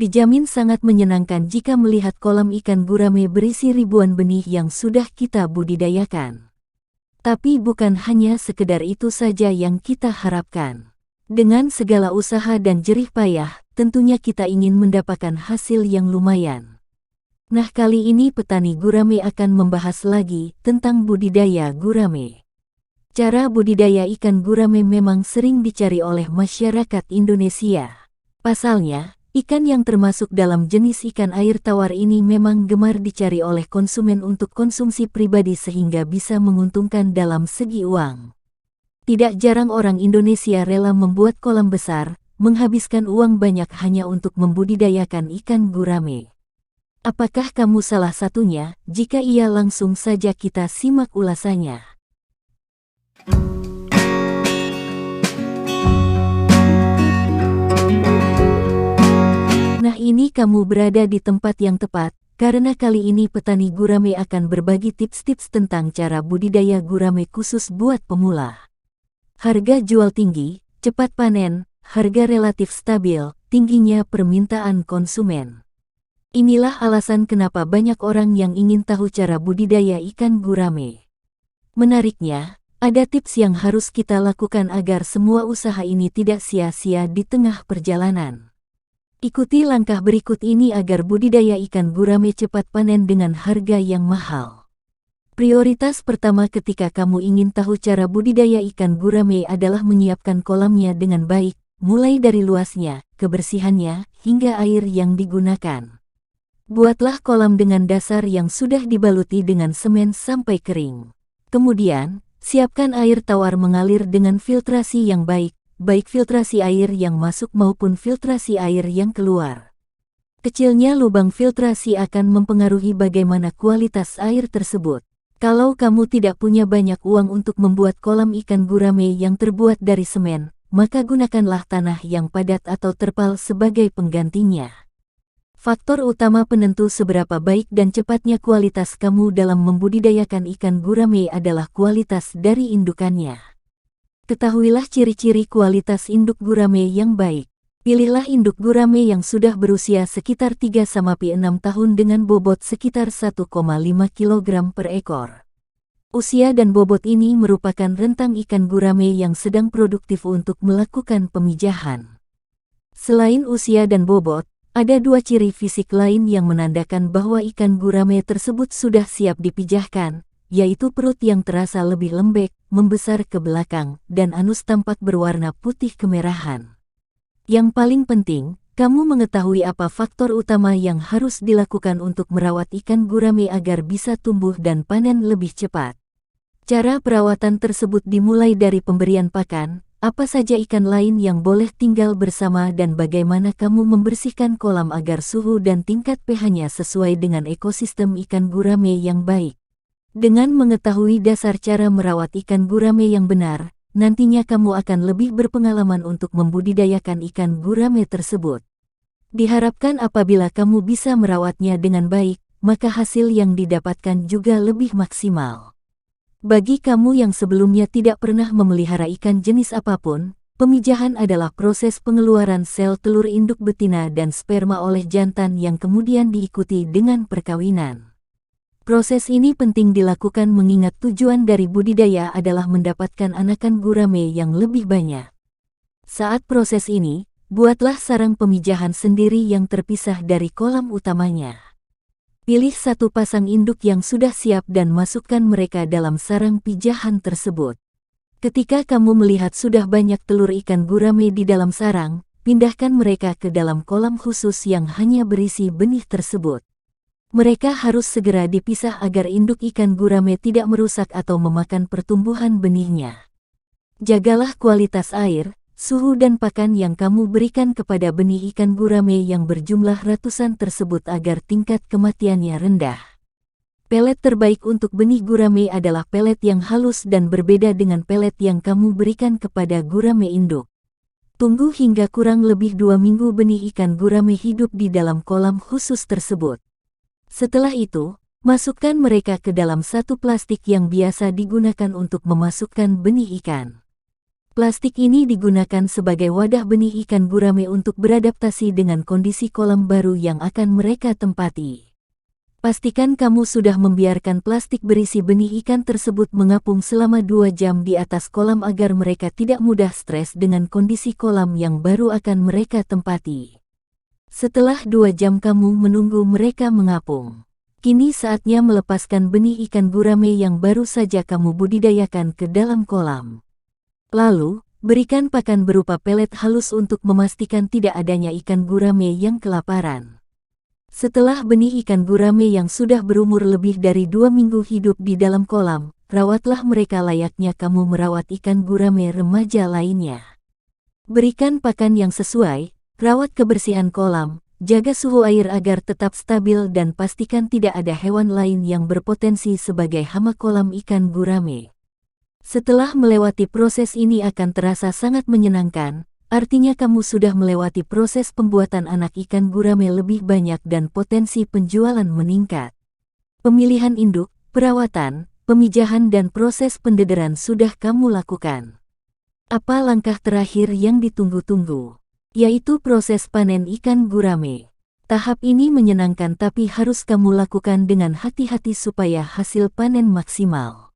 Dijamin sangat menyenangkan jika melihat kolam ikan gurame berisi ribuan benih yang sudah kita budidayakan. Tapi bukan hanya sekedar itu saja yang kita harapkan. Dengan segala usaha dan jerih payah, tentunya kita ingin mendapatkan hasil yang lumayan. Nah, kali ini petani gurame akan membahas lagi tentang budidaya gurame. Cara budidaya ikan gurame memang sering dicari oleh masyarakat Indonesia. Pasalnya, ikan yang termasuk dalam jenis ikan air tawar ini memang gemar dicari oleh konsumen untuk konsumsi pribadi sehingga bisa menguntungkan dalam segi uang. Tidak jarang orang Indonesia rela membuat kolam besar, menghabiskan uang banyak hanya untuk membudidayakan ikan gurame. Apakah kamu salah satunya? Jika iya, langsung saja kita simak ulasannya. Nah, ini kamu berada di tempat yang tepat, karena kali ini petani gurame akan berbagi tips-tips tentang cara budidaya gurame khusus buat pemula. Harga jual tinggi, cepat panen, harga relatif stabil, tingginya permintaan konsumen. Inilah alasan kenapa banyak orang yang ingin tahu cara budidaya ikan gurame. Menariknya, ada tips yang harus kita lakukan agar semua usaha ini tidak sia-sia di tengah perjalanan. Ikuti langkah berikut ini agar budidaya ikan gurame cepat panen dengan harga yang mahal. Prioritas pertama ketika kamu ingin tahu cara budidaya ikan gurame adalah menyiapkan kolamnya dengan baik, mulai dari luasnya, kebersihannya, hingga air yang digunakan. Buatlah kolam dengan dasar yang sudah dibaluti dengan semen sampai kering. Kemudian, siapkan air tawar mengalir dengan filtrasi yang baik, baik filtrasi air yang masuk maupun filtrasi air yang keluar. Kecilnya lubang filtrasi akan mempengaruhi bagaimana kualitas air tersebut. Kalau kamu tidak punya banyak uang untuk membuat kolam ikan gurame yang terbuat dari semen, maka gunakanlah tanah yang padat atau terpal sebagai penggantinya. Faktor utama penentu seberapa baik dan cepatnya kualitas kamu dalam membudidayakan ikan gurame adalah kualitas dari indukannya. Ketahuilah ciri-ciri kualitas induk gurame yang baik. Pilihlah induk gurame yang sudah berusia sekitar 3-6 tahun dengan bobot sekitar 1,5 kg per ekor. Usia dan bobot ini merupakan rentang ikan gurame yang sedang produktif untuk melakukan pemijahan. Selain usia dan bobot, ada dua ciri fisik lain yang menandakan bahwa ikan gurame tersebut sudah siap dipijahkan, yaitu perut yang terasa lebih lembek, membesar ke belakang, dan anus tampak berwarna putih kemerahan. Yang paling penting, kamu mengetahui apa faktor utama yang harus dilakukan untuk merawat ikan gurame agar bisa tumbuh dan panen lebih cepat. Cara perawatan tersebut dimulai dari pemberian pakan, apa saja ikan lain yang boleh tinggal bersama dan bagaimana kamu membersihkan kolam agar suhu dan tingkat pH-nya sesuai dengan ekosistem ikan gurame yang baik. Dengan mengetahui dasar cara merawat ikan gurame yang benar, nantinya kamu akan lebih berpengalaman untuk membudidayakan ikan gurame tersebut. Diharapkan apabila kamu bisa merawatnya dengan baik, maka hasil yang didapatkan juga lebih maksimal. Bagi kamu yang sebelumnya tidak pernah memelihara ikan jenis apapun, pemijahan adalah proses pengeluaran sel telur induk betina dan sperma oleh jantan yang kemudian diikuti dengan perkawinan. Proses ini penting dilakukan mengingat tujuan dari budidaya adalah mendapatkan anakan gurame yang lebih banyak. Saat proses ini, buatlah sarang pemijahan sendiri yang terpisah dari kolam utamanya. Pilih satu pasang induk yang sudah siap dan masukkan mereka dalam sarang pijahan tersebut. Ketika kamu melihat sudah banyak telur ikan gurame di dalam sarang, pindahkan mereka ke dalam kolam khusus yang hanya berisi benih tersebut. Mereka harus segera dipisah agar induk ikan gurame tidak merusak atau memakan pertumbuhan benihnya. Jagalah kualitas air, suhu dan pakan yang kamu berikan kepada benih ikan gurame yang berjumlah ratusan tersebut agar tingkat kematiannya rendah. Pelet terbaik untuk benih gurame adalah pelet yang halus dan berbeda dengan pelet yang kamu berikan kepada gurame induk. Tunggu hingga kurang lebih 2 minggu benih ikan gurame hidup di dalam kolam khusus tersebut. Setelah itu, masukkan mereka ke dalam satu plastik yang biasa digunakan untuk memasukkan benih ikan. Plastik ini digunakan sebagai wadah benih ikan gurame untuk beradaptasi dengan kondisi kolam baru yang akan mereka tempati. Pastikan kamu sudah membiarkan plastik berisi benih ikan tersebut mengapung selama 2 jam di atas kolam agar mereka tidak mudah stres dengan kondisi kolam yang baru akan mereka tempati. Setelah 2 jam kamu menunggu mereka mengapung, kini saatnya melepaskan benih ikan gurame yang baru saja kamu budidayakan ke dalam kolam. Lalu, berikan pakan berupa pelet halus untuk memastikan tidak adanya ikan gurame yang kelaparan. Setelah benih ikan gurame yang sudah berumur lebih dari 2 minggu hidup di dalam kolam, rawatlah mereka layaknya kamu merawat ikan gurame remaja lainnya. Berikan pakan yang sesuai, rawat kebersihan kolam, jaga suhu air agar tetap stabil dan pastikan tidak ada hewan lain yang berpotensi sebagai hama kolam ikan gurame. Setelah melewati proses ini akan terasa sangat menyenangkan. Artinya kamu sudah melewati proses pembuatan anak ikan gurame lebih banyak dan potensi penjualan meningkat. Pemilihan induk, perawatan, pemijahan dan proses pendederan sudah kamu lakukan. Apa langkah terakhir yang ditunggu-tunggu? Yaitu proses panen ikan gurame. Tahap ini menyenangkan tapi harus kamu lakukan dengan hati-hati supaya hasil panen maksimal.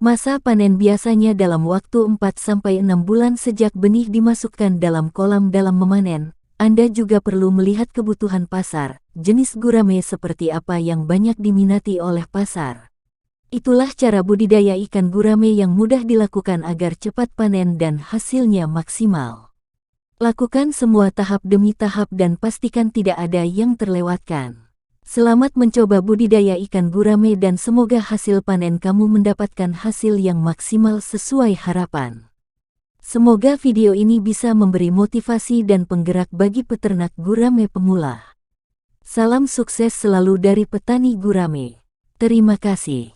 Masa panen biasanya dalam waktu 4-6 bulan sejak benih dimasukkan dalam kolam. Dalam memanen, Anda juga perlu melihat kebutuhan pasar, jenis gurame seperti apa yang banyak diminati oleh pasar. Itulah cara budidaya ikan gurame yang mudah dilakukan agar cepat panen dan hasilnya maksimal. Lakukan semua tahap demi tahap dan pastikan tidak ada yang terlewatkan. Selamat mencoba budidaya ikan gurame dan semoga hasil panen kamu mendapatkan hasil yang maksimal sesuai harapan. Semoga video ini bisa memberi motivasi dan penggerak bagi peternak gurame pemula. Salam sukses selalu dari petani gurame. Terima kasih.